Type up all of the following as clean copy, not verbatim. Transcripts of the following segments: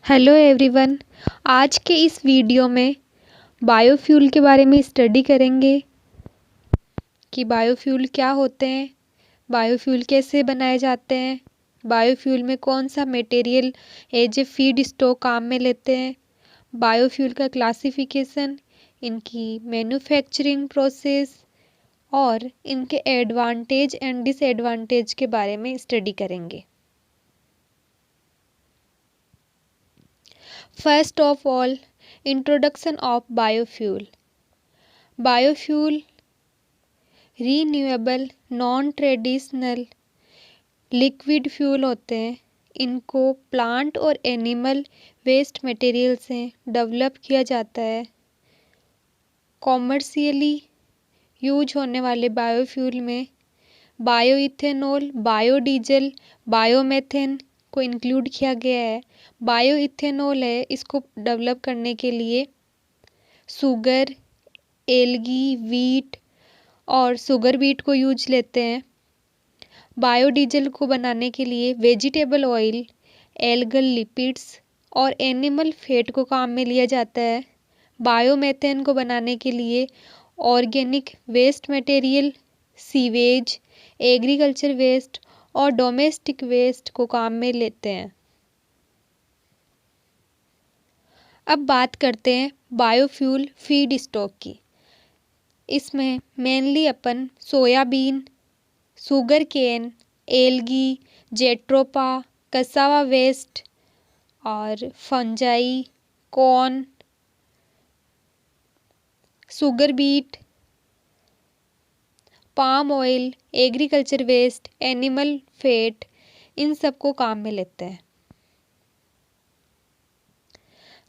Hello everyone. आज के इस वीडियो में बायोफ्यूल के बारे में स्टडी करेंगे कि बायोफ्यूल क्या होते हैं, बायोफ्यूल कैसे बनाए जाते हैं, बायोफ्यूल में कौन सा material as a feedstock काम में लेते हैं, बायोफ्यूल का क्लासिफिकेशन, इनकी मैन्युफैक्चरिंग प्रोसेस और इनके एडवांटेज एंड डिसएडवांटेज के बारे में स्टडी करेंगे। First of all, introduction of biofuel. Biofuel renewable non-traditional liquid fuel होते हैं। इनको प्लांट और एनिमल वेस्ट मटेरियल से डेवलप किया जाता है। कॉमर्शियली यूज होने वाले बायोफ्यूल में बायोइथेनॉल, बायोडीजल, बायोमेथेन को इंक्लूड किया गया है। बायोइथेनॉल है, इसको डेवलप करने के लिए शुगर, एल्गी, वीट और शुगर बीट को यूज लेते हैं। बायोडीजल को बनाने के लिए वेजिटेबल ऑयल, एल्गल लिपिड्स और एनिमल फैट को काम में लिया जाता है। बायोमेथेन को बनाने के लिए organic waste material, sewage, agriculture waste और डोमेस्टिक वेस्ट को काम में लेते हैं। अब बात करते हैं बायोफ्यूल फीड स्टॉक की। इसमें मेनली अपन soybean, sugarcane, algae, jatropha, cassava waste और fungi, corn, sugar beet, palm oil, agriculture waste, animal fat, इन सबको काम में लेते हैं।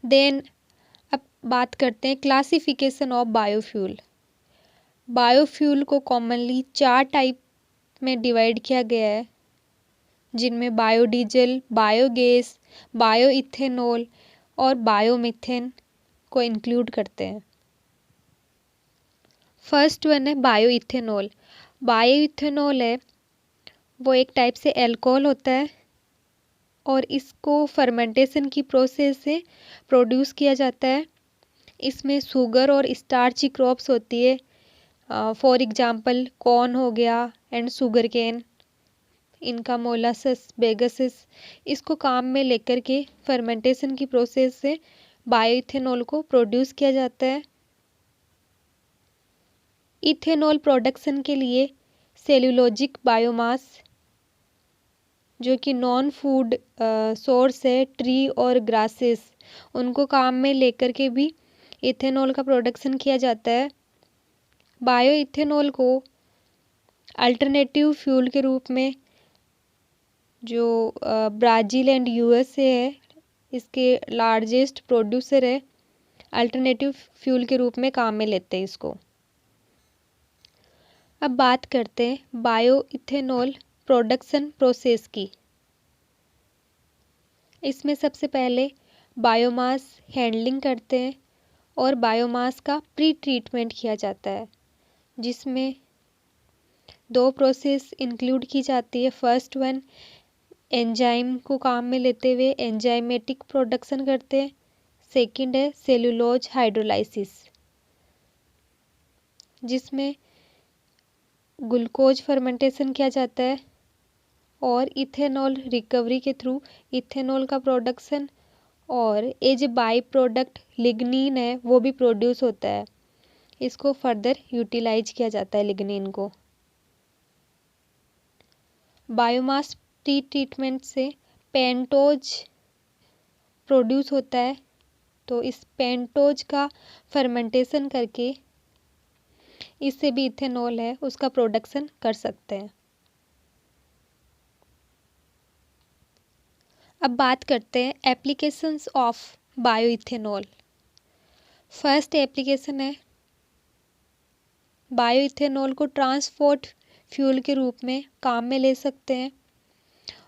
देन अब बात करते हैं क्लासिफिकेशन ऑफ बायोफ्यूल। बायोफ्यूल को कॉमनली 4 टाइप में डिवाइड किया गया है, जिनमें बायोडीजल, बायोगैस, बायोइथेनॉल और बायोमीथेन को इंक्लूड करते हैं। फर्स्ट वन है बायोइथेनॉल। बायोइथेनॉल है वो एक टाइप से अल्कोहल होता है और इसको फर्मेंटेशन की प्रोसेस से प्रोड्यूस किया जाता है। इसमें शुगर और स्टार्ची क्रॉप्स होती है, फॉर एग्जांपल कॉर्न हो गया एंड शुगर केन। इनका मोलासस, बेगसेस, इसको काम में लेकर के फर्मेंटेशन की प्रोसेस से बायोइथेनॉल को प्रोड्यूस किया जाता है। इथेनॉल प्रोडक्शन के लिए सेल्यूलोजिक बायोमास, जो कि नॉन फूड सोर्स है, ट्री और ग्रासेस, उनको काम में लेकर के भी इथेनॉल का प्रोडक्शन किया जाता है। बायोइथेनॉल को अल्टरनेटिव फ्यूल के रूप में जो ब्राज़ील एंड यूएसए है, इसके लार्जेस्ट प्रोड्यूसर है, अल्टरनेटिव फ्यूल के रूप में काम में लेते हैं इसको। अब बात करते हैं बायोइथेनॉल प्रोडक्शन प्रोसेस की। इसमें सबसे पहले बायोमास हैंडलिंग करते हैं और बायोमास का प्री ट्रीटमेंट किया जाता है, जिसमें 2 प्रोसेस इंक्लूड की जाती है। फर्स्ट वन एंजाइम को काम में लेते हुए एंजाइमेटिक प्रोडक्शन करते हैं। सेकंड है सेलुलोज हाइड्रोलाइसिस, जिसमें ग्लूकोज फर्मेंटेशन किया जाता है और इथेनॉल रिकवरी के थ्रू इथेनॉल का प्रोडक्शन और as a byproduct lignin है वो भी प्रोड्यूस होता है। इसको फर्दर यूटिलाइज किया जाता है लिग्निन को। बायोमास प्री ट्रीटमेंट से पेंटोज प्रोड्यूस होता है, तो इस पेंटोज का फर्मेंटेशन करके इससे भी इथेनॉल है उसका प्रोडक्शन कर सकते हैं। अब बात करते हैं applications of bioethanol. First application है बायोइथेनॉल को ट्रांसपोर्ट फ्यूल के रूप में काम में ले सकते हैं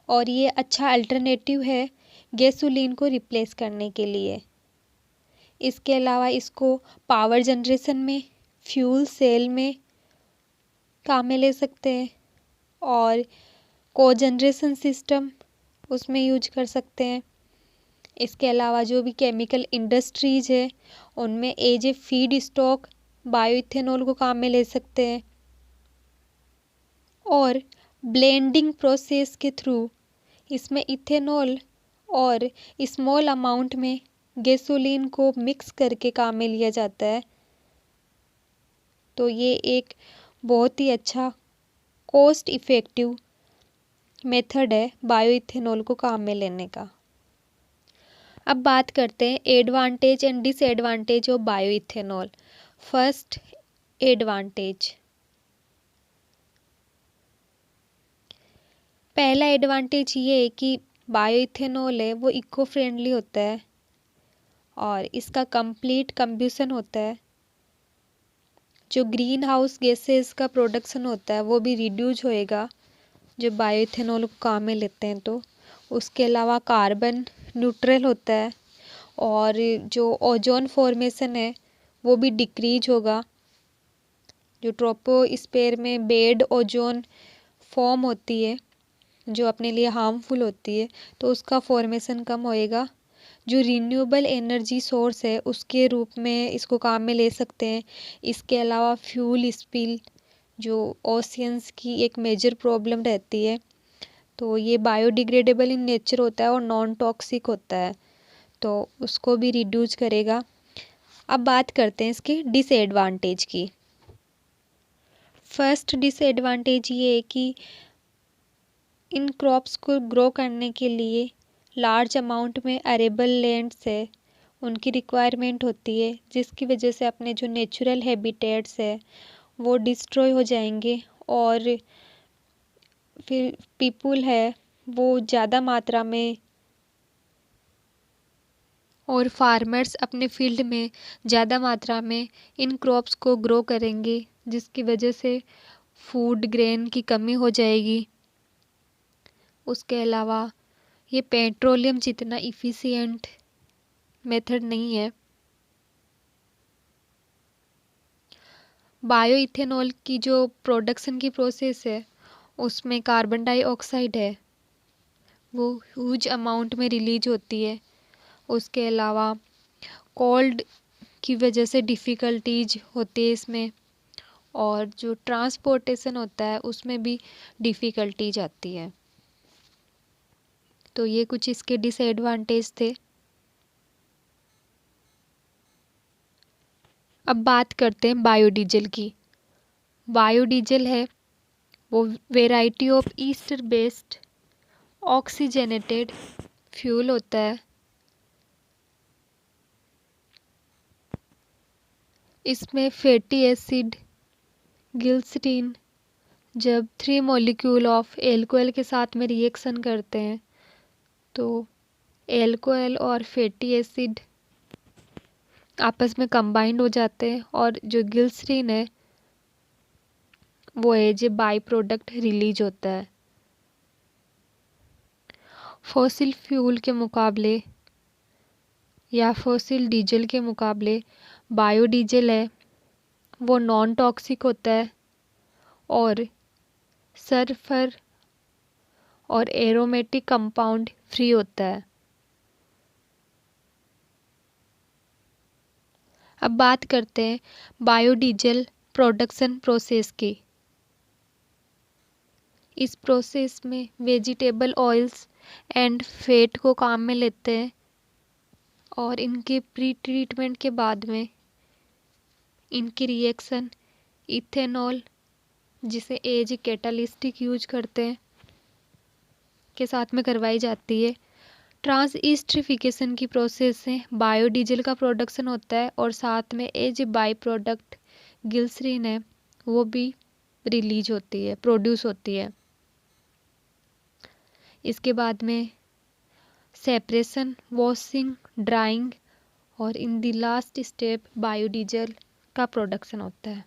और ये अच्छा अल्टरनेटिव है गैसोलीन को रिप्लेस करने के लिए। इसके अलावा इसको पावर जनरेशन में, फ्यूल सेल में काम में ले सकते हैं और कोजनरेशन सिस्टम उसमें यूज कर सकते हैं। इसके अलावा जो भी केमिकल इंडस्ट्रीज है उनमें as a feedstock bioethanol को काम में ले सकते हैं। और ब्लेंडिंग प्रोसेस के थ्रू इसमें इथेनॉल और स्मॉल अमाउंट में गैसोलीन को मिक्स करके काम में लिया जाता है। तो ये एक बहुत ही अच्छा कॉस्ट इफ़ेक्टिव मेथड है बायोइथेनॉल को काम में लेने का। अब बात करते हैं advantage and disadvantage of bioethanol. First, advantage. पहला एडवांटेज ये है कि बायोइथेनॉल है वो इको फ्रेंडली होता है और इसका कंप्लीट कंब्यूशन होता है। जो ग्रीन हाउस गैसेस का प्रोडक्शन होता है वो भी रिड्यूस होएगा जो बायोइथेनॉल को काम में लेते हैं तो। उसके अलावा कार्बन न्यूट्रल होता है और जो ओजोन फॉर्मेशन है वो भी डिक्रीज होगा। जो ट्रोपोस्फेयर में बेड ओजोन फॉर्म होती है जो अपने लिए हार्मफुल होती है तो उसका फॉर्मेशन कम होएगा। जो रिन्यूएबल एनर्जी सोर्स है उसके रूप में इसको काम में ले सकते हैं। इसके अलावा फ्यूल स्पिल जो ओशियंस की एक मेजर प्रॉब्लम रहती है तो ये बायोडिग्रेडेबल इन नेचर होता है और नॉन टॉक्सिक होता है तो उसको भी रिड्यूस करेगा। अब बात करते हैं इसके डिसएडवांटेज की। फर्स्ट डिसएडवांटेज ये है कि इन क्रॉप्स को ग्रो करने के लिए लार्ज अमाउंट में अरेबल लैंड्स है उनकी रिक्वायरमेंट होती है जिसकी वजह से अपने जो नेचुरल हैबिटेट्स है वो डिस्ट्रॉय हो जाएंगे और फिर पीपल है वो ज़्यादा मात्रा में और फार्मर्स अपने फील्ड में ज़्यादा मात्रा में इन क्रॉप्स को ग्रो करेंगे जिसकी वजह से फूड ग्रेन की कमी हो जाएगी। उसके अलावा ये पेट्रोलियम जितना इफ़िशियंट मेथड नहीं है। बायोइथेनॉल की जो प्रोडक्शन की प्रोसेस है उसमें कार्बन डाइऑक्साइड है वो ह्यूज अमाउंट में रिलीज होती है। उसके अलावा कोल्ड की वजह से डिफ़िकल्टीज होती है इसमें और जो ट्रांसपोर्टेशन होता है उसमें भी डिफ़िकल्टीज आती है। तो ये कुछ इसके डिसएडवांटेज थे। अब बात करते हैं बायोडीजल की। बायोडीजल है वो variety of Easter based oxygenated fuel होता है। इसमें फैटी एसिड ग्लिसरीन जब 3 मॉलिक्यूल ऑफ एल्कोहल के साथ में रिएक्शन करते हैं तो एल्कोहल और फैटी एसिड आपस में कंबाइंड हो जाते हैं और जो ग्लिसरीन है वो as a byproduct release होता है। फॉसिल फ्यूल के मुकाबले या फॉसिल डीजल के मुकाबले बायोडीजल है वो नॉन टॉक्सिक होता है और सल्फर और एरोमेटिक कंपाउंड फ्री होता है। अब बात करते हैं बायोडीजल प्रोडक्शन प्रोसेस की। इस प्रोसेस में वेजिटेबल ऑयल्स एंड फैट को काम में लेते हैं और इनके प्री ट्रीटमेंट के बाद में इनकी रिएक्शन इथेनॉल जिसे एज कैटालिस्टिक यूज करते हैं के साथ में करवाई जाती है। ट्रांसइस्टरिफिकेशन की प्रोसेस से बायोडीजल का प्रोडक्शन होता है और साथ में एज बाई प्रोडक्ट ग्लिसरीन है वो भी रिलीज होती है प्रोड्यूस होती है। इसके बाद में सेपरेशन वॉशिंग ड्राइंग और in the last step biodiesel का प्रोडक्शन होता है।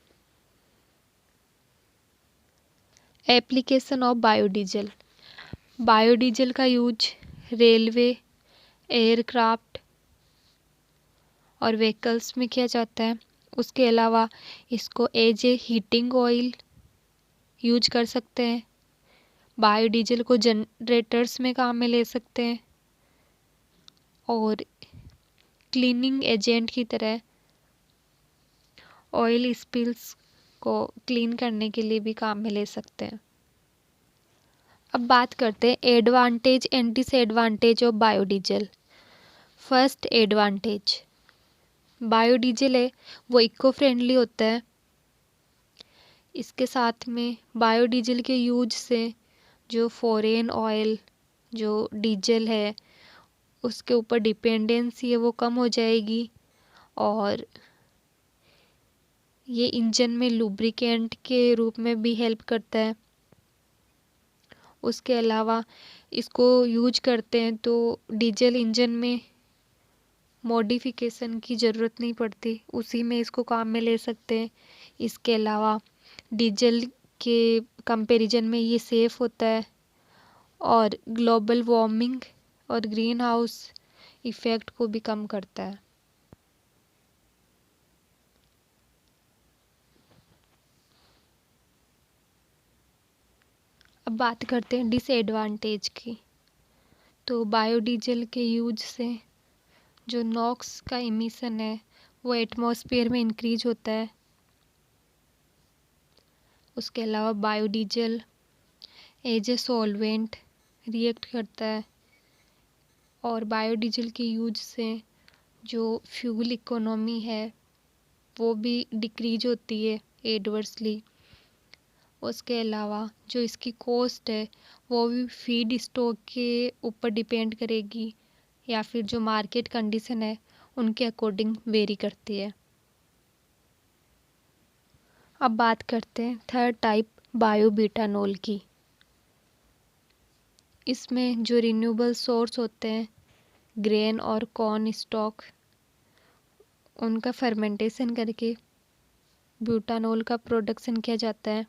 Application of biodiesel. बायोडीजल का यूज रेलवे एयरक्राफ्ट और व्हीकल्स में किया जाता है। उसके अलावा इसको as a heating oil use कर सकते हैं। बायोडीजल को जनरेटर्स में काम में ले सकते हैं और क्लीनिंग एजेंट की तरह ऑयल स्पिल्स को क्लीन करने के लिए भी काम में ले सकते हैं। अब बात करते हैं advantage and disadvantage of biodiesel. First advantage, biodiesel है वो इको फ्रेंडली होता है। इसके साथ में बायोडीजल के यूज से जो फॉरेन ऑयल जो डीजल है उसके ऊपर डिपेंडेंसी है वो कम हो जाएगी, और ये इंजन में लुब्रिकेंट के रूप में भी हेल्प करता है। उसके अलावा इसको यूज करते हैं तो डीजल इंजन में मॉडिफिकेशन की ज़रूरत नहीं पड़ती, उसी में इसको काम में ले सकते हैं। इसके अलावा डीजल के कंपैरिजन में ये सेफ़ होता है और ग्लोबल वार्मिंग और ग्रीन हाउस इफ़ेक्ट को भी कम करता है। अब बात करते हैं डिसएडवांटेज की। तो बायोडीजल के यूज से जो नॉक्स का इमिशन है वो एटमॉस्फेयर में इंक्रीज होता है। उसके अलावा biodiesel as a solvent react करता है, और बायोडीजल के यूज से जो फ्यूल इकोनॉमी है वो भी डिक्रीज होती है एडवर्सली। उसके अलावा जो इसकी कॉस्ट है वो भी फीड स्टॉक के ऊपर डिपेंड करेगी, या फिर जो मार्केट कंडीशन है उनके अकॉर्डिंग वेरी करती है। अब बात करते हैं थर्ड टाइप बायोबीटानॉल की। इसमें जो रिन्यूएबल सोर्स होते हैं ग्रेन और कॉर्न स्टॉक, उनका फर्मेंटेशन करके ब्यूटानॉल का प्रोडक्शन किया जाता है।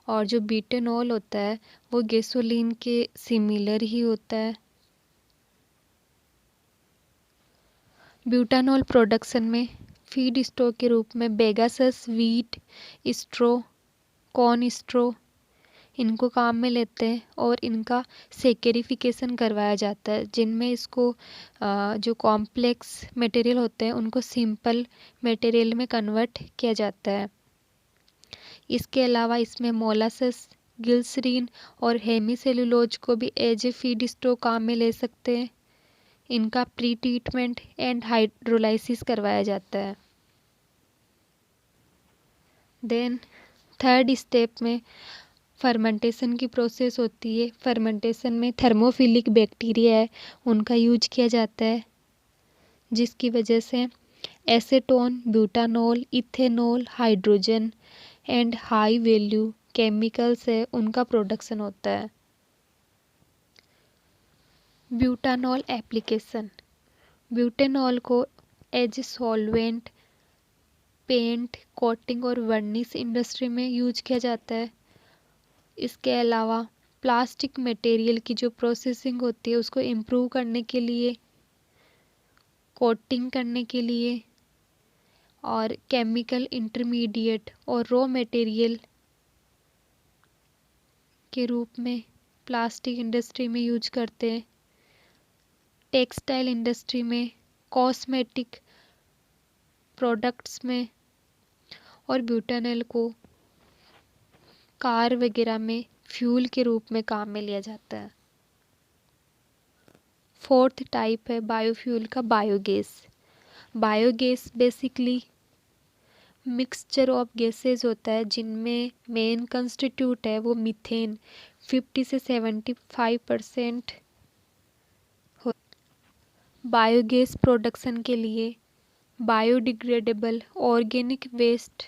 और जो बीटानॉल होता है वो गैसोलीन के सिमिलर ही होता है। ब्यूटानॉल प्रोडक्शन में फीड स्टॉक के रूप में बेगासस, वीट स्ट्रो, कॉर्न स्ट्रो इनको काम में लेते हैं, और इनका सेकेरिफिकेशन करवाया जाता है, जिनमें इसको जो कॉम्प्लेक्स मटेरियल होते हैं उनको सिंपल मटेरियल में कन्वर्ट किया जाता है। इसके अलावा इसमें मोलासेस, ग्लिसरीन और हेमीसेलुलोज को भी एज ए फीड स्टॉक काम में ले सकते हैं। इनका प्री ट्रीटमेंट एंड हाइड्रोलाइसिस करवाया जाता है। देन थर्ड स्टेप में फर्मेंटेशन की प्रोसेस होती है। फर्मेंटेशन में थर्मोफिलिक बैक्टीरिया है उनका यूज किया जाता है, जिसकी वजह से acetone, butanol, ethanol, hydrogen and high value chemicals है उनका प्रोडक्शन होता है। ब्यूटानॉल एप्लीकेशन, ब्यूटेनॉल को एज सॉल्वेंट, पेंट, कोटिंग और वर्निश इंडस्ट्री में यूज किया जाता है। इसके अलावा प्लास्टिक मटेरियल की जो प्रोसेसिंग होती है उसको इम्प्रूव करने के लिए, कोटिंग करने के लिए, और केमिकल इंटरमीडिएट और रॉ मटेरियल के रूप में प्लास्टिक इंडस्ट्री में यूज करते हैं। टेक्सटाइल इंडस्ट्री में, कॉस्मेटिक प्रोडक्ट्स में, और ब्यूटानॉल को कार वगैरह में फ्यूल के रूप में काम में लिया जाता है। फोर्थ टाइप है बायोफ्यूल का biogas. Biogas basically mixture of gases होता है, जिनमें मेन कंस्टिट्यूट है वो मीथेन 50 से 75% हो। बायोगैस प्रोडक्शन के लिए बायोडिग्रेडेबल ऑर्गेनिक वेस्ट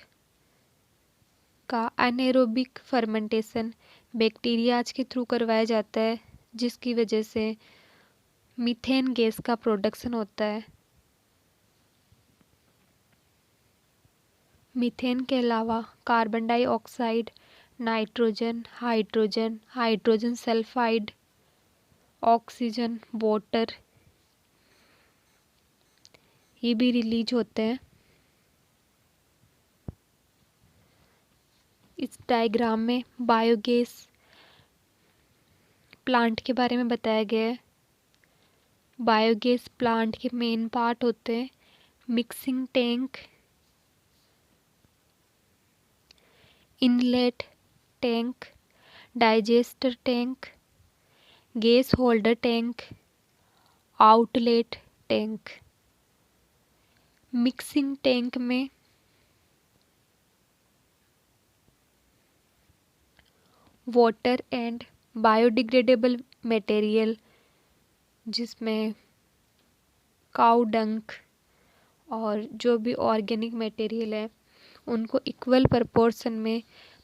का अनएरोबिक फर्मेंटेशन बैक्टीरियाज के थ्रू करवाया जाता है, जिसकी वजह से मीथेन गैस का प्रोडक्शन होता है। मीथेन के अलावा carbon dioxide, nitrogen, hydrogen, hydrogen sulphide, oxygen, water ये भी रिलीज होते हैं। इस डायग्राम में बायोगैस प्लांट के बारे में बताया गया है। बायोगैस प्लांट के मेन पार्ट होते हैं mixing tank, inlet tank, digester tank, gas holder tank, outlet tank. Mixing tank में वाटर एंड बायोडिग्रेडेबल मटेरियल जिसमें काऊ डंक और जो भी ऑर्गेनिक मटेरियल है उनको इक्वल प्रपोर्शन में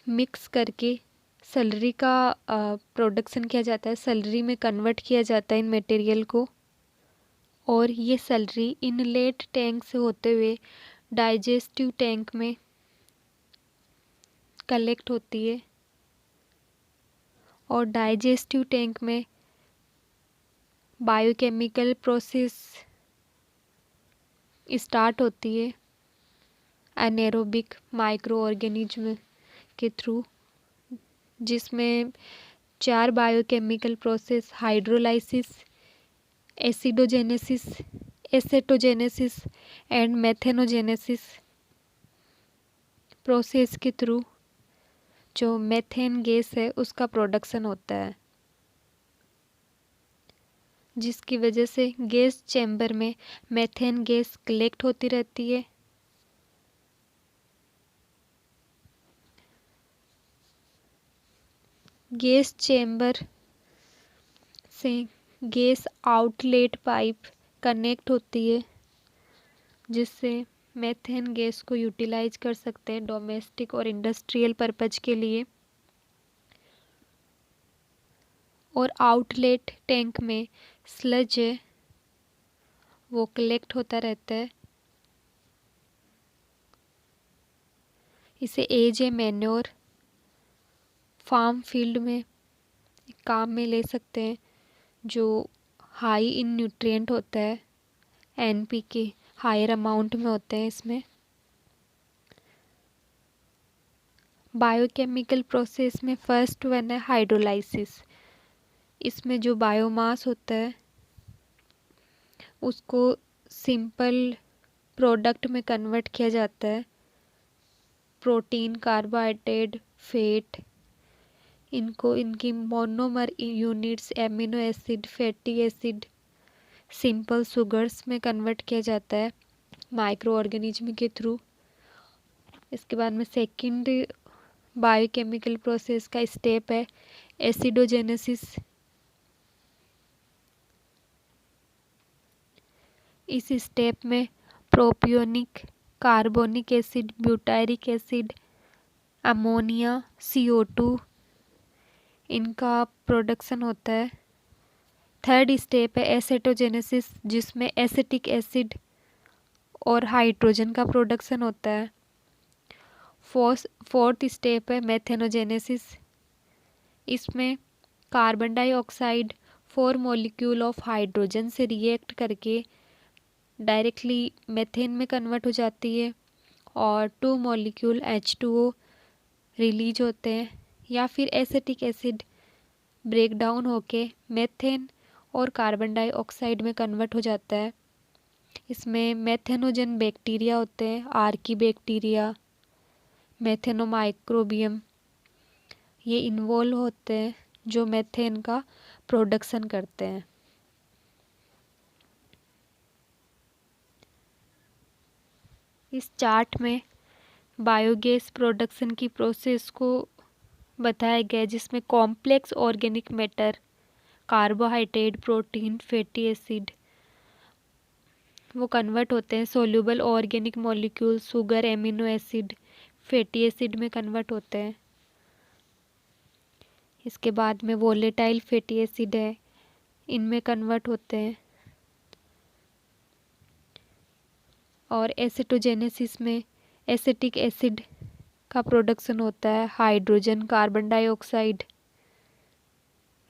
मिक्स करके सैलरी का प्रोडक्शन किया जाता है, सैलरी में कन्वर्ट किया जाता है इन मटेरियल को। और ये सैलरी इनलेट टैंक से होते हुए डाइजेस्टिव टैंक में कलेक्ट होती है और डाइजेस्टिव टैंक में बायोकेमिकल प्रोसेस स्टार्ट होती है एनारोबिक माइक्रो ऑर्गेनिज्म के थ्रू, जिसमें 4 biochemical process hydrolysis, acidogenesis, acetogenesis and methanogenesis process के थ्रू जो मेथेन गैस है उसका प्रोडक्शन होता है, जिसकी वजह से गैस चैम्बर में मेथेन गैस कलेक्ट होती रहती है। गैस चैम्बर से गैस आउटलेट पाइप कनेक्ट होती है, जिससे मेथेन गैस को यूटिलाइज कर सकते हैं डोमेस्टिक और इंडस्ट्रियल पर्पज के लिए। और आउटलेट टैंक में स्लज है वो कलेक्ट होता रहता है, इसे as a manure farm field में काम में ले सकते हैं, जो हाई इन न्यूट्रिएंट होता है, एनपीके हायर अमाउंट में होते हैं इसमें। बायोकेमिकल प्रोसेस में फर्स्ट वन है हाइड्रोलाइसिस। इसमें जो बायोमास होता है उसको सिंपल प्रोडक्ट में कन्वर्ट किया जाता है, प्रोटीन, कार्बोहाइड्रेट, फैट, इनको इनकी monomer units amino acid, fatty acid, simple sugars में कन्वर्ट किया जाता है माइक्रो ऑर्गेनिज्म के थ्रू। इसके बाद में सेकंड बायोकेमिकल प्रोसेस का स्टेप है एसिडोजेनेसिस। इस स्टेप में propionic, carbonic acid, butyric acid, ammonia, CO2 इनका प्रोडक्शन होता है। थर्ड स्टेप है एसेटोजेनेसिस, जिसमें एसिटिक एसिड और हाइड्रोजन का प्रोडक्शन होता है। फोर्थ स्टेप है मेथेनोजेनेसिस। इसमें carbon dioxide 4 molecule of hydrogen से रिएक्ट करके डायरेक्टली मेथेन में कन्वर्ट हो जाती है और 2 मॉलिक्यूल H2O रिलीज होते हैं, या फिर एसिटिक एसिड ब्रेक डाउन होके मेथेन और कार्बन डाइऑक्साइड में कन्वर्ट हो जाता है। इसमें मेथेनोजन बैक्टीरिया होते हैं, आर्की बैक्टीरिया, मेथेनोमाइक्रोबियम, ये इन्वॉल्व होते हैं जो मेथेन का प्रोडक्शन करते हैं। इस चार्ट में बायोगैस प्रोडक्शन की प्रोसेस को बताया गया है, जिसमें complex organic matter, carbohydrate, protein, fatty acid वो कन्वर्ट होते हैं soluble organic molecule, sugar, amino acid, fatty acid में कन्वर्ट होते हैं। इसके बाद में वोलेटाइल फैटी एसिड है, इनमें कन्वर्ट होते हैं। और एसिटोजेनेसिस में एसिटिक एसिड का प्रोडक्शन होता है, hydrogen, carbon dioxide.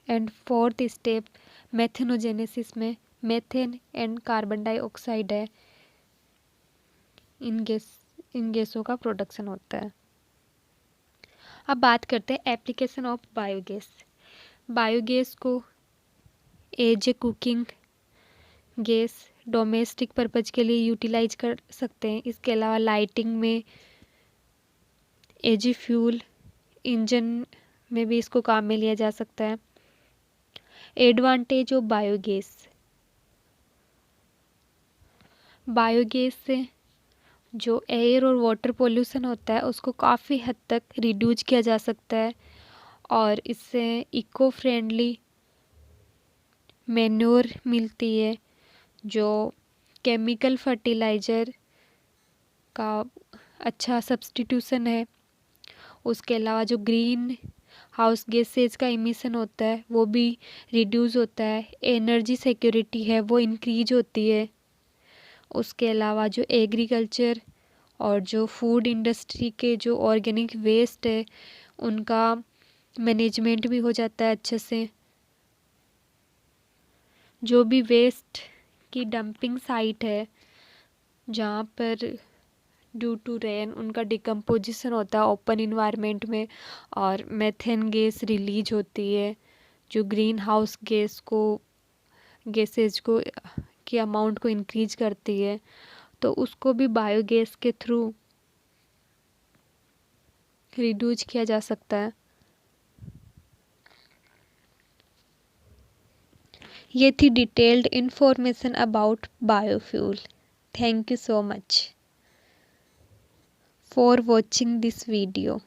And fourth step methanogenesis में मेथेन एंड कार्बन डाइऑक्साइड है, इन गैसों का प्रोडक्शन होता है। अब बात करते हैं एप्लीकेशन ऑफ बायोगैस। बायोगैस को as a cooking gas domestic purpose के लिए यूटिलाइज कर सकते हैं। इसके अलावा लाइटिंग में, एज फ्यूल, इंजन में भी इसको काम में लिया जा सकता है। Advantage of biogas. बायोगैस से जो एयर और वाटर पोल्यूशन होता है उसको काफ़ी हद तक रिड्यूस किया जा सकता है, और इससे इको फ्रेंडली मैन्योर मिलती है जो केमिकल फर्टिलाइज़र का अच्छा सब्स्टिट्यूशन है। उसके अलावा जो ग्रीन हाउस गैसेज का इमिशन होता है वो भी रिड्यूस होता है। एनर्जी सिक्योरिटी है वो इंक्रीज होती है। उसके अलावा जो एग्रीकल्चर और जो फूड इंडस्ट्री के जो ऑर्गेनिक वेस्ट है उनका मैनेजमेंट भी हो जाता है अच्छे से। जो भी वेस्ट की डंपिंग साइट है जहाँ पर ड्यू टू रेन उनका डिकम्पोजिशन होता है ओपन इन्वायरमेंट में, और मेथेन गैस रिलीज होती है जो ग्रीन हाउस गैसेज को की अमाउंट को इंक्रीज करती है, तो उसको भी बायोगैस के थ्रू रिड्यूस किया जा सकता है। ये थी detailed information about biofuel. Thank you so much for watching this video.